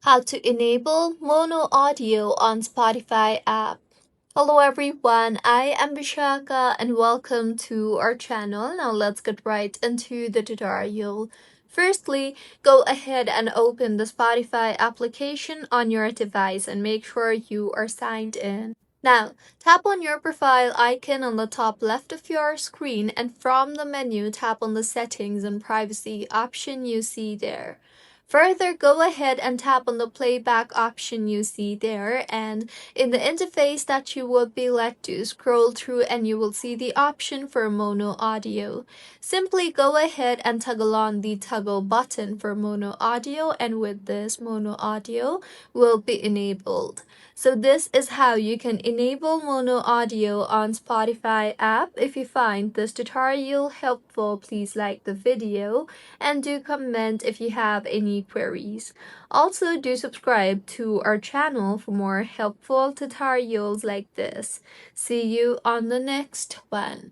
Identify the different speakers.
Speaker 1: How to enable mono audio on Spotify app. Hello everyone, I am Vishaka and welcome to our channel. Now let's get right into the tutorial. Firstly, go ahead and open the Spotify application on your device and make sure you are signed in. Now, tap on your profile icon on the top left of your screen and from the menu, tap on the settings and privacy option you see there. Further, go ahead and tap on the playback option you see there, and in the interface that you will be led to, scroll through and you will see the option for mono audio. Simply go ahead and toggle on the toggle button for mono audio, and with this, mono audio will be enabled. So this is how you can enable mono audio on Spotify app. If you find this tutorial helpful, please like the video and do comment if you have any queries. Also, do subscribe to our channel for more helpful tutorials like this. See you on the next one.